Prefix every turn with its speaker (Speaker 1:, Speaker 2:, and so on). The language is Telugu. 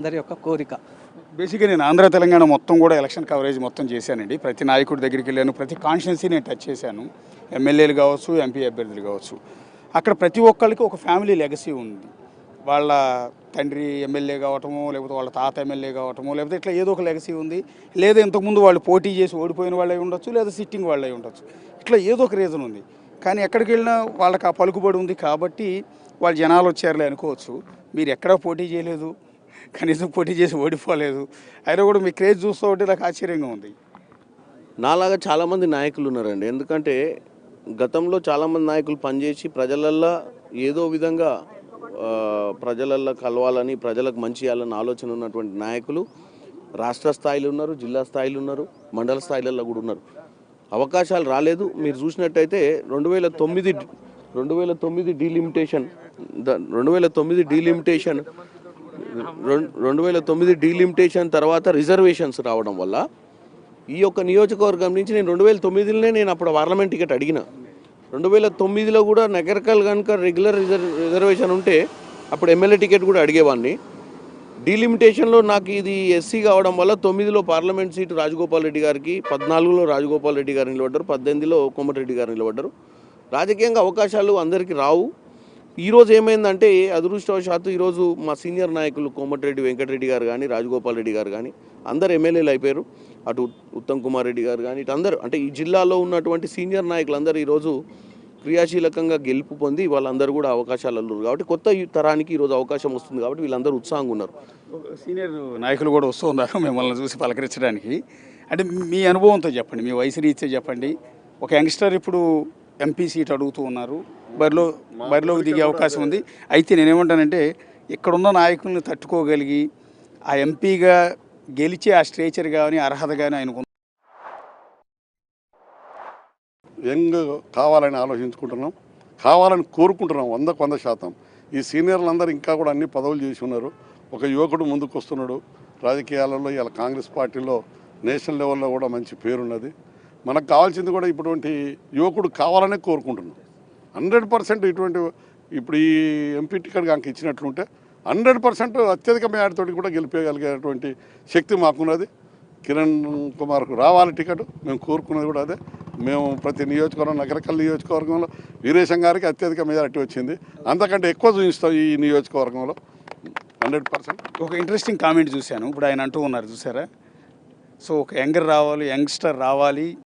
Speaker 1: అందరి యొక్క కోరిక.
Speaker 2: బేసిక్గా నేను ఆంధ్ర తెలంగాణ మొత్తం కూడా ఎలక్షన్ కవరేజ్ మొత్తం చేశానండి. ప్రతి నాయకుడి దగ్గరికి వెళ్ళాను, ప్రతి కాన్స్టిట్యున్సీ నేను టచ్ చేశాను. ఎమ్మెల్యేలు కావచ్చు, ఎంపీ అభ్యర్థులు కావచ్చు. అక్కడ ప్రతి ఒక్కరికి ఒక ఫ్యామిలీ లెగసీ ఉంది. వాళ్ళ తండ్రి ఎమ్మెల్యే కావటము, లేకపోతే వాళ్ళ తాత ఎమ్మెల్యే కావటము, లేకపోతే ఇట్లా ఏదో ఒక లెగసీ ఉంది. లేదా ఇంతకుముందు వాళ్ళు పోటీ చేసి ఓడిపోయిన వాళ్ళే ఉండొచ్చు, లేదా సిట్టింగ్ వాళ్ళే ఉండొచ్చు. ఇట్లా ఏదో ఒక రీజన్ ఉంది. కానీ ఎక్కడికి వెళ్ళినా వాళ్ళకి ఆ పలుకుబడి ఉంది కాబట్టి వాళ్ళు జనాలు వచ్చారులే అనుకోవచ్చు. మీరు ఎక్కడా పోటీ చేయలేదు, కనీసం పోటీ చేసి ఓడిపోలేదు, అయినా కూడా మీ క్రేజ్ చూస్తూ ఉంటే నాకు ఆశ్చర్యంగా ఉంది.
Speaker 3: నాలాగా చాలామంది నాయకులు ఉన్నారండి. ఎందుకంటే గతంలో చాలామంది నాయకులు పనిచేసి ప్రజలల్లో ఏదో విధంగా ప్రజలల్లో కలవాలని, ప్రజలకు మంచి చేయాలని ఆలోచన ఉన్నటువంటి నాయకులు రాష్ట్ర స్థాయిలో ఉన్నారు, జిల్లా స్థాయిలో ఉన్నారు, మండల స్థాయిలలో కూడా ఉన్నారు. అవకాశాలు రాలేదు. మీరు చూసినట్టయితే 2009 డీలిమిటేషన్ తర్వాత రిజర్వేషన్స్ రావడం వల్ల ఈ యొక్క నియోజకవర్గం నుంచి నేను 2009లోనే నేను అప్పుడు పార్లమెంట్ టికెట్ అడిగిన. 2009లో కూడా నగరకల్ కనుక రెగ్యులర్ రిజర్వేషన్ ఉంటే అప్పుడు ఎమ్మెల్యే టికెట్ కూడా అడిగేవాడిని. డీలిమిటేషన్లో నాకు ఇది ఎస్సీ కావడం వల్ల 9లో పార్లమెంట్ సీటు రాజగోపాల్ రెడ్డి గారికి, 14లో రాజగోపాల్ రెడ్డి గారు నిలబడ్డారు, 18లో కోమటిరెడ్డి గారు నిలబడ్డారు. రాజకీయంగా అవకాశాలు అందరికీ రావు. ఈరోజు ఏమైందంటే అదృష్టవశాత్తు ఈరోజు మా సీనియర్ నాయకులు కోమటిరెడ్డి వెంకటరెడ్డి గారు కానీ, రాజగోపాల్ రెడ్డి గారు కానీ అందరు ఎమ్మెల్యేలు అయిపోయారు. అటు ఉత్తమ్ కుమార్ రెడ్డి గారు కానీ, ఇటు అందరూ అంటే ఈ జిల్లాలో ఉన్నటువంటి సీనియర్ నాయకులందరూ ఈరోజు క్రియాశీలకంగా గెలుపు పొంది వాళ్ళందరూ కూడా అవకాశాలు ఉన్నారు. కాబట్టి కొత్త తరానికి ఈరోజు అవకాశం వస్తుంది కాబట్టి వీళ్ళందరూ ఉత్సాహంగా ఉన్నారు.
Speaker 2: సీనియర్ నాయకులు కూడా వస్తూ ఉన్నారు మిమ్మల్ని చూసి పలకరించడానికి. అంటే మీ అనుభవంతో చెప్పండి, మీ వయసు రీత్యా చెప్పండి. ఒక యంగ్స్టర్ ఇప్పుడు ఎంపీ సీట్ అడుగుతూ ఉన్నారు, బరిలోకి దిగే అవకాశం ఉంది. అయితే నేనేమంటానంటే ఇక్కడున్న నాయకుల్ని తట్టుకోగలిగి ఆ ఎంపీగా గెలిచే ఆ స్ట్రేచర్ కానీ అర్హత కానీ ఆయనకు
Speaker 4: యంగ్ కావాలని ఆలోచించుకుంటున్నాం, కావాలని కోరుకుంటున్నాం 100%. ఈ సీనియర్లందరూ ఇంకా కూడా అన్ని పదవులు చేసి ఉన్నారు. ఒక యువకుడు ముందుకు వస్తున్నాడు రాజకీయాలలో. ఇలా కాంగ్రెస్ పార్టీలో నేషనల్ లెవెల్లో కూడా మంచి పేరున్నది. మనకు కావాల్సింది కూడా ఇటువంటి యువకుడు కావాలనే కోరుకుంటున్నాం. 100% ఇటువంటి ఇప్పుడు ఈ ఎంపీ టికెట్ కనుక ఇచ్చినట్లుంటే 100% అత్యధిక మేడతోటి కూడా గెలిపేయగలిగేటువంటి శక్తి మాకున్నది. కిరణ్ కుమార్కు రావాలి టికెట్, మేము కోరుకున్నది కూడా అదే. మేము ప్రతి నియోజకవర్గం, నగరకల్ నియోజకవర్గంలో వీరేశం గారికి అత్యధిక మెజారిటీ వచ్చింది. అంతకంటే ఎక్కువ చూపిస్తాం ఈ నియోజకవర్గంలో 100%.
Speaker 2: ఒక ఇంట్రెస్టింగ్ కామెంట్ చూశాను. ఇప్పుడు ఆయన అంటూ ఉన్నారు చూసారా, సో ఒక యంగస్టర్ రావాలి